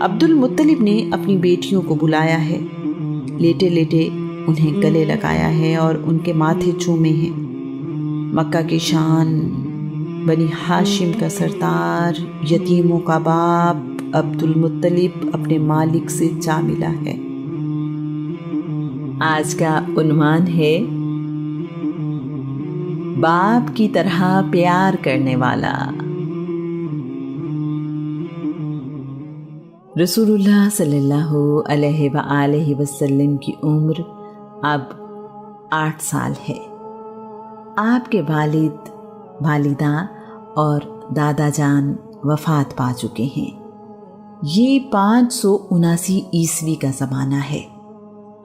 عبد المطلب نے اپنی بیٹیوں کو بلایا ہے، لیٹے لیٹے انہیں گلے لگایا ہے اور ان کے ماتھے چومے ہیں۔ مکہ کی شان، بنی ہاشم کا سردار، یتیموں کا باپ عبد المطلب اپنے مالک سے جا ملا ہے۔ آج کا عنوان ہے باپ کی طرح پیار کرنے والا۔ رسول اللہ صلی اللہ علیہ وآلہ وسلم کی عمر اب 8 سال ہے۔ آپ کے والد، والدہ اور دادا جان وفات پا چکے ہیں۔ یہ 579 عیسوی کا زمانہ ہے۔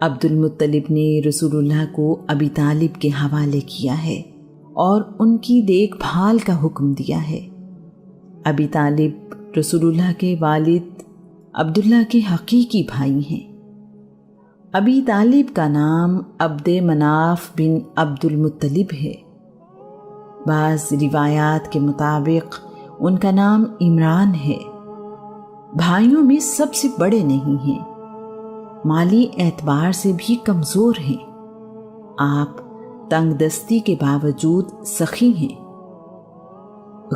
عبد المطلب نے رسول اللہ کو ابی طالب کے حوالے کیا ہے اور ان کی دیکھ بھال کا حکم دیا ہے۔ ابی طالب رسول اللہ کے والد عبداللہ کے حقیقی بھائی ہیں۔ ابی طالب کا نام عبد مناف بن عبد المطلب ہے۔ بعض روایات کے مطابق ان کا نام عمران ہے۔ بھائیوں میں سب سے بڑے نہیں ہیں، مالی اعتبار سے بھی کمزور ہیں۔ آپ تنگ دستی کے باوجود سخی ہیں،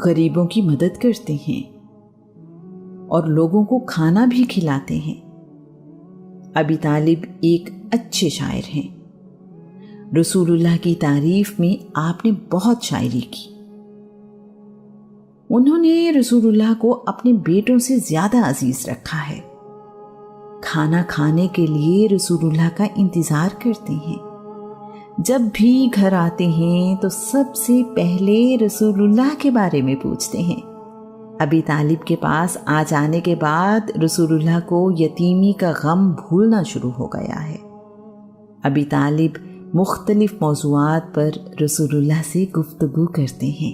غریبوں کی مدد کرتے ہیں اور لوگوں کو کھانا بھی کھلاتے ہیں۔ ابی طالب ایک اچھے شاعر ہیں۔ رسول اللہ کی تعریف میں آپ نے بہت شاعری کی۔ انہوں نے رسول اللہ کو اپنے بیٹوں سے زیادہ عزیز رکھا ہے۔ کھانا کھانے کے لیے رسول اللہ کا انتظار کرتے ہیں۔ جب بھی گھر آتے ہیں تو سب سے پہلے رسول اللہ کے بارے میں پوچھتے ہیں۔ ابی طالب کے پاس آ جانے کے بعد رسول اللہ کو یتیمی کا غم بھولنا شروع ہو گیا ہے۔ ابی طالب مختلف موضوعات پر رسول اللہ سے گفتگو کرتے ہیں۔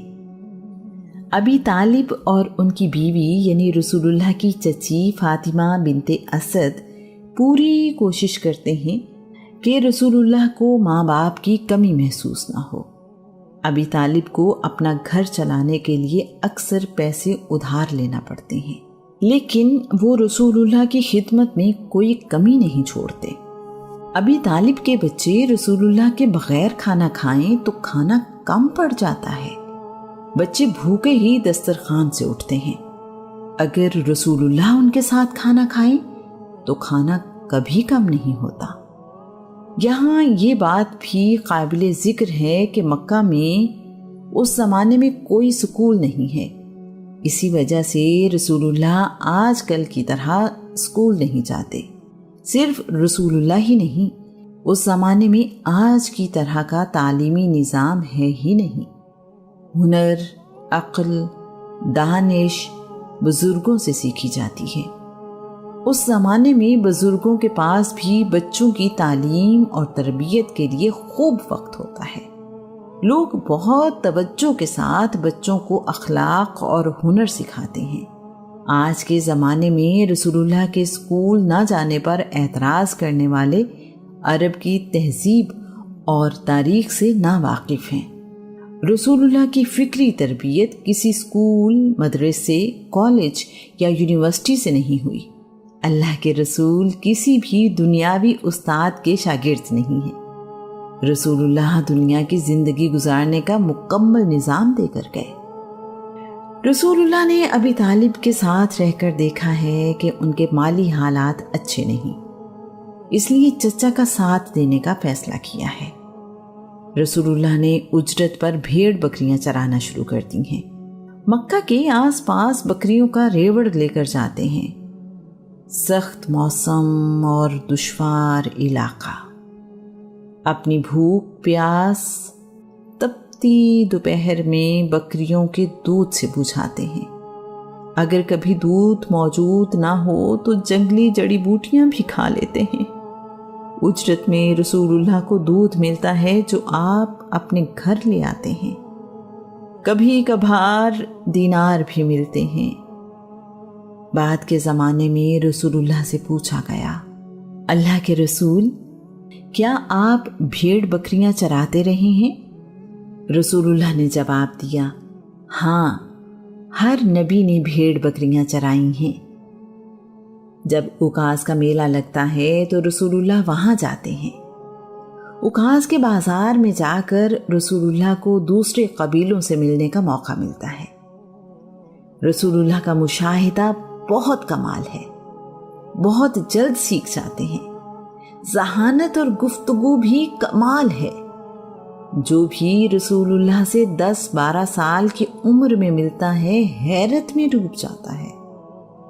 ابی طالب اور ان کی بیوی یعنی رسول اللہ کی چچی فاطمہ بنت اسد پوری کوشش کرتے ہیں کہ رسول اللہ کو ماں باپ کی کمی محسوس نہ ہو۔ ابی طالب کو اپنا گھر چلانے کے لیے اکثر پیسے ادھار لینا پڑتے ہیں، لیکن وہ رسول اللہ کی خدمت میں کوئی کمی نہیں چھوڑتے۔ ابی طالب کے بچے رسول اللہ کے بغیر کھانا کھائیں تو کھانا کم پڑ جاتا ہے۔ بچے بھوکے ہی دسترخوان سے اٹھتے ہیں۔ اگر رسول اللہ ان کے ساتھ کھانا کھائیں تو کھانا کبھی کم نہیں ہوتا۔ یہاں یہ بات بھی قابل ذکر ہے کہ مکہ میں اس زمانے میں کوئی سکول نہیں ہے۔ اسی وجہ سے رسول اللہ آج کل کی طرح سکول نہیں جاتے۔ صرف رسول اللہ ہی نہیں، اس زمانے میں آج کی طرح کا تعلیمی نظام ہے ہی نہیں۔ ہنر، عقل، دانش بزرگوں سے سیکھی جاتی ہے۔ اس زمانے میں بزرگوں کے پاس بھی بچوں کی تعلیم اور تربیت کے لیے خوب وقت ہوتا ہے۔ لوگ بہت توجہ کے ساتھ بچوں کو اخلاق اور ہنر سکھاتے ہیں۔ آج کے زمانے میں رسول اللہ کے اسکول نہ جانے پر اعتراض کرنے والے عرب کی تہذیب اور تاریخ سے ناواقف ہیں۔ رسول اللہ کی فکری تربیت کسی اسکول، مدرسے، کالج یا یونیورسٹی سے نہیں ہوئی۔ اللہ کے رسول کسی بھی دنیاوی استاد کے شاگرد نہیں ہیں۔ رسول اللہ دنیا کی زندگی گزارنے کا مکمل نظام دے کر گئے۔ رسول اللہ نے ابی طالب کے ساتھ رہ کر دیکھا ہے کہ ان کے مالی حالات اچھے نہیں، اس لیے چچا کا ساتھ دینے کا فیصلہ کیا ہے۔ رسول اللہ نے اجرت پر بھیڑ بکریاں چرانا شروع کر دی ہیں۔ مکہ کے آس پاس بکریوں کا ریوڑ لے کر جاتے ہیں۔ سخت موسم اور دشوار علاقہ، اپنی بھوک پیاس تپتی دوپہر میں بکریوں کے دودھ سے بجھاتے ہیں۔ اگر کبھی دودھ موجود نہ ہو تو جنگلی جڑی بوٹیاں بھی کھا لیتے ہیں۔ اجرت میں رسول اللہ کو دودھ ملتا ہے جو آپ اپنے گھر لے آتے ہیں۔ کبھی کبھار دینار بھی ملتے ہیں۔ بعد کے زمانے میں رسول اللہ سے پوچھا گیا، اللہ کے رسول، کیا آپ بھیڑ بکریاں چراتے رہے ہیں؟ رسول اللہ نے جواب دیا، ہاں، ہر نبی نے بھیڑ بکریاں چرائی ہیں۔ جب اکاز کا میلہ لگتا ہے تو رسول اللہ وہاں جاتے ہیں۔ اکاز کے بازار میں جا کر رسول اللہ کو دوسرے قبیلوں سے ملنے کا موقع ملتا ہے۔ رسول اللہ کا مشاہدہ بہت کمال ہے، بہت جلد سیکھ جاتے ہیں۔ ذہانت اور گفتگو بھی کمال ہے۔ جو بھی رسول اللہ سے 10-12 سال کی عمر میں ملتا ہے حیرت میں ڈوب جاتا ہے۔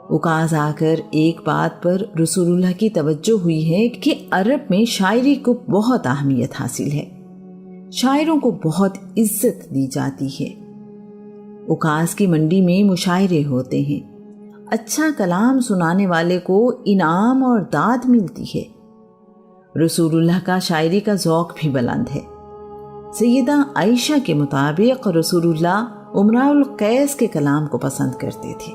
اکاز آ کر ایک بات پر رسول اللہ کی توجہ ہوئی ہے کہ عرب میں شاعری کو بہت اہمیت حاصل ہے، شاعروں کو بہت عزت دی جاتی ہے۔ اکاز کی منڈی میں مشاعرے ہوتے ہیں، اچھا کلام سنانے والے کو انعام اور داد ملتی ہے۔ رسول اللہ کا شاعری کا ذوق بھی بلند ہے۔ سیدہ عائشہ کے مطابق رسول اللہ امراء القیس کے کلام کو پسند کرتے تھے۔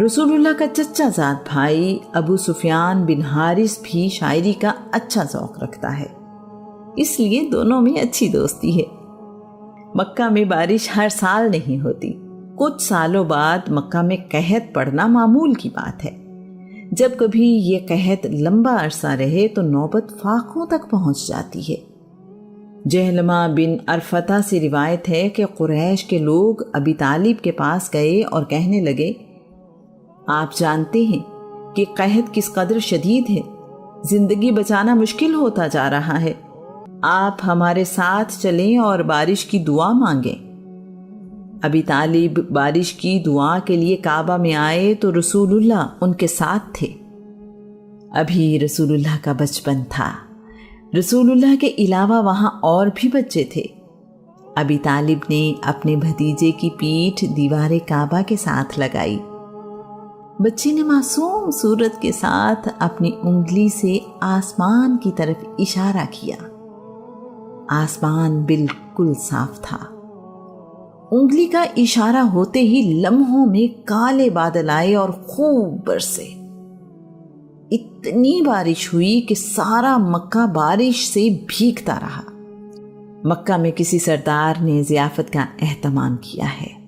رسول اللہ کا چچا زاد بھائی ابو سفیان بن حارث بھی شاعری کا اچھا ذوق رکھتا ہے، اس لیے دونوں میں اچھی دوستی ہے۔ مکہ میں بارش ہر سال نہیں ہوتی، کچھ سالوں بعد مکہ میں قحط پڑنا معمول کی بات ہے۔ جب کبھی یہ قحط لمبا عرصہ رہے تو نوبت فاقوں تک پہنچ جاتی ہے۔ جہلمہ بن عرفتہ سے روایت ہے کہ قریش کے لوگ ابی طالب کے پاس گئے اور کہنے لگے، آپ جانتے ہیں کہ قحط کس قدر شدید ہے، زندگی بچانا مشکل ہوتا جا رہا ہے، آپ ہمارے ساتھ چلیں اور بارش کی دعا مانگیں۔ ابی طالب بارش کی دعا کے لیے کعبہ میں آئے تو رسول اللہ ان کے ساتھ تھے۔ ابھی رسول اللہ کا بچپن تھا۔ رسول اللہ کے علاوہ وہاں اور بھی بچے تھے۔ ابی طالب نے اپنے بھتیجے کی پیٹھ دیوار کعبہ کے ساتھ لگائی۔ بچے نے معصوم صورت کے ساتھ اپنی انگلی سے آسمان کی طرف اشارہ کیا۔ آسمان بالکل صاف تھا۔ انگلی کا اشارہ ہوتے ہی لمحوں میں کالے بادل آئے اور خوب برسے۔ اتنی بارش ہوئی کہ سارا مکہ بارش سے بھیگتا رہا۔ مکہ میں کسی سردار نے ضیافت کا اہتمام کیا ہے،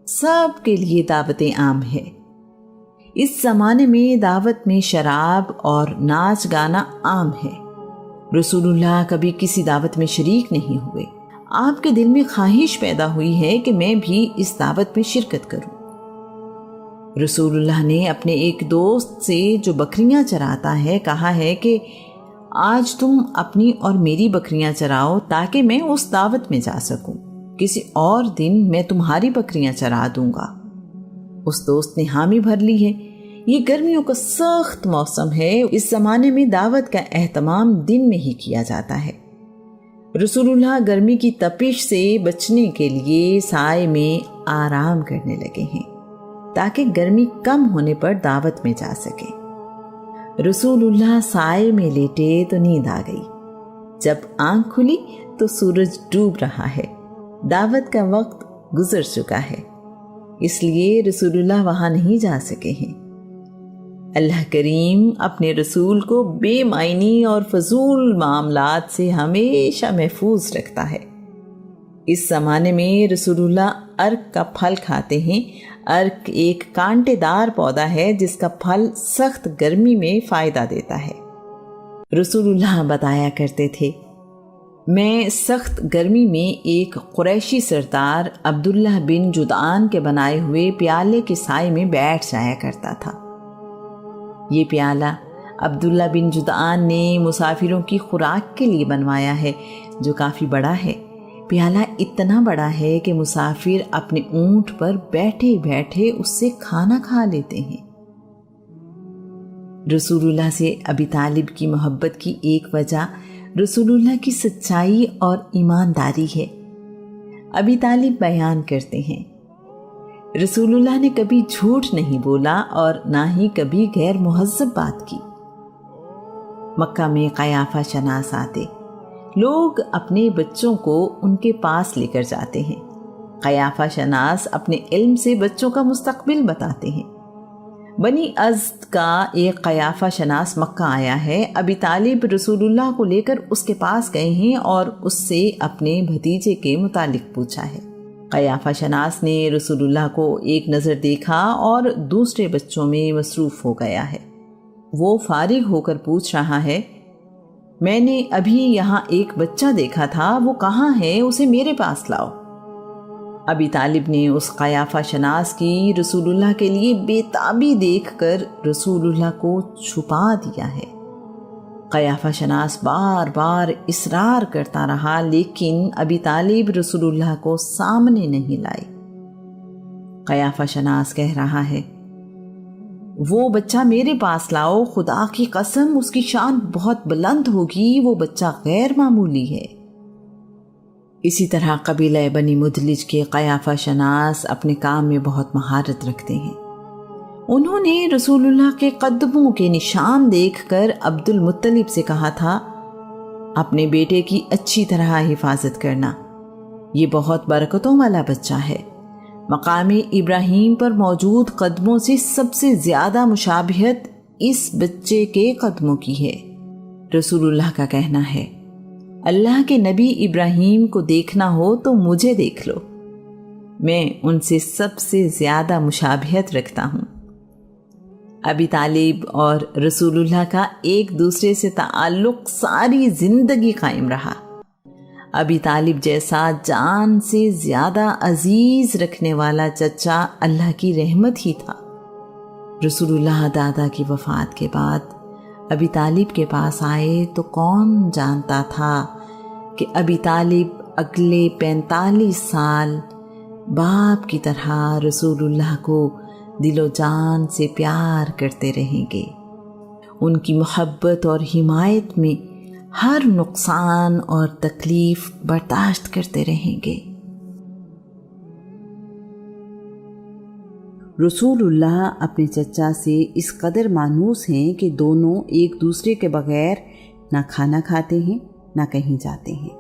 سب کے لیے دعوتیں عام ہے۔ اس زمانے میں دعوت میں شراب اور ناچ گانا عام ہے۔ رسول اللہ کبھی کسی دعوت میں شریک نہیں ہوئے۔ آپ کے دل میں خواہش پیدا ہوئی ہے کہ میں بھی اس دعوت میں شرکت کروں۔ رسول اللہ نے اپنے ایک دوست سے جو بکریاں چراتا ہے کہا ہے کہ آج تم اپنی اور میری بکریاں چراؤ تاکہ میں اس دعوت میں جا سکوں، کسی اور دن میں تمہاری بکریاں چرا دوں گا۔ اس دوست نے حامی بھر لی ہے۔ یہ گرمیوں کا سخت موسم ہے، اس زمانے میں دعوت کا اہتمام دن میں ہی کیا جاتا ہے۔ رسول اللہ گرمی کی تپش سے بچنے کے لیے سائے میں آرام کرنے لگے ہیں تاکہ گرمی کم ہونے پر دعوت میں جا سکے۔ رسول اللہ سائے میں لیٹے تو نیند آ گئی۔ جب آنکھ کھلی تو سورج ڈوب رہا ہے، دعوت کا وقت گزر چکا ہے، اس لیے رسول اللہ وہاں نہیں جا سکے ہیں۔ اللہ کریم اپنے رسول کو بے معنی اور فضول معاملات سے ہمیشہ محفوظ رکھتا ہے۔ اس زمانے میں رسول اللہ ارک کا پھل کھاتے ہیں۔ ارک ایک کانٹے دار پودا ہے جس کا پھل سخت گرمی میں فائدہ دیتا ہے۔ رسول اللہ بتایا کرتے تھے، میں سخت گرمی میں ایک قریشی سردار عبداللہ بن جدعان کے بنائے ہوئے پیالے کے سائے میں بیٹھ جایا کرتا تھا۔ یہ پیالہ عبداللہ بن جدعان نے مسافروں کی خوراک کے لیے بنوایا ہے، جو کافی بڑا ہے۔ پیالہ اتنا بڑا ہے کہ مسافر اپنے اونٹ پر بیٹھے بیٹھے اس سے کھانا کھا لیتے ہیں۔ رسول اللہ سے ابی طالب کی محبت کی ایک وجہ رسول اللہ کی سچائی اور ایمانداری ہے۔ ابی طالب بیان کرتے ہیں، رسول اللہ نے کبھی جھوٹ نہیں بولا اور نہ ہی کبھی غیر مہذب بات کی۔ مکہ میں قیافہ شناس آتے، لوگ اپنے بچوں کو ان کے پاس لے کر جاتے ہیں۔ قیافہ شناس اپنے علم سے بچوں کا مستقبل بتاتے ہیں۔ بنی ازد کا ایک قیافہ شناس مکہ آیا ہے۔ ابی طالب رسول اللہ کو لے کر اس کے پاس گئے ہیں اور اس سے اپنے بھتیجے کے متعلق پوچھا ہے۔ قیافہ شناس نے رسول اللہ کو ایک نظر دیکھا اور دوسرے بچوں میں مصروف ہو گیا ہے۔ وہ فارغ ہو کر پوچھ رہا ہے، میں نے ابھی یہاں ایک بچہ دیکھا تھا، وہ کہاں ہے؟ اسے میرے پاس لاؤ۔ ابی طالب نے اس قیافہ شناس کی رسول اللہ کے لیے بے تابی دیکھ کر رسول اللہ کو چھپا دیا ہے۔ قیافہ شناس بار بار اصرار کرتا رہا، لیکن ابی طالب رسول اللہ کو سامنے نہیں لائے۔ قیافہ شناس کہہ رہا ہے، وہ بچہ میرے پاس لاؤ، خدا کی قسم اس کی شان بہت بلند ہوگی، وہ بچہ غیر معمولی ہے۔ اسی طرح قبیلہ بنی مدلج کے قیافہ شناس اپنے کام میں بہت مہارت رکھتے ہیں۔ انہوں نے رسول اللہ کے قدموں کے نشان دیکھ کر عبد المطلب سے کہا تھا، اپنے بیٹے کی اچھی طرح حفاظت کرنا، یہ بہت برکتوں والا بچہ ہے۔ مقام ابراہیم پر موجود قدموں سے سب سے زیادہ مشابہت اس بچے کے قدموں کی ہے۔ رسول اللہ کا کہنا ہے، اللہ کے نبی ابراہیم کو دیکھنا ہو تو مجھے دیکھ لو، میں ان سے سب سے زیادہ مشابہت رکھتا ہوں۔ ابی طالب اور رسول اللہ کا ایک دوسرے سے تعلق ساری زندگی قائم رہا۔ ابی طالب جیسا جان سے زیادہ عزیز رکھنے والا چچا اللہ کی رحمت ہی تھا۔ رسول اللہ دادا کی وفات کے بعد ابی طالب کے پاس آئے تو کون جانتا تھا کہ ابی طالب اگلے 45 سال باپ کی طرح رسول اللہ کو دل و جان سے پیار کرتے رہیں گے، ان کی محبت اور حمایت میں ہر نقصان اور تکلیف برداشت کرتے رہیں گے۔ رسول اللہ اپنے چچا سے اس قدر مانوس ہیں کہ دونوں ایک دوسرے کے بغیر نہ کھانا کھاتے ہیں نہ کہیں جاتے ہیں۔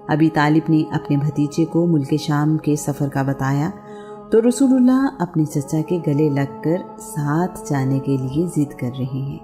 ابی طالب نے اپنے بھتیجے کو ملک شام کے سفر کا بتایا تو رسول اللہ اپنے چچا کے گلے لگ کر ساتھ جانے کے لیے ضد کر رہے ہیں۔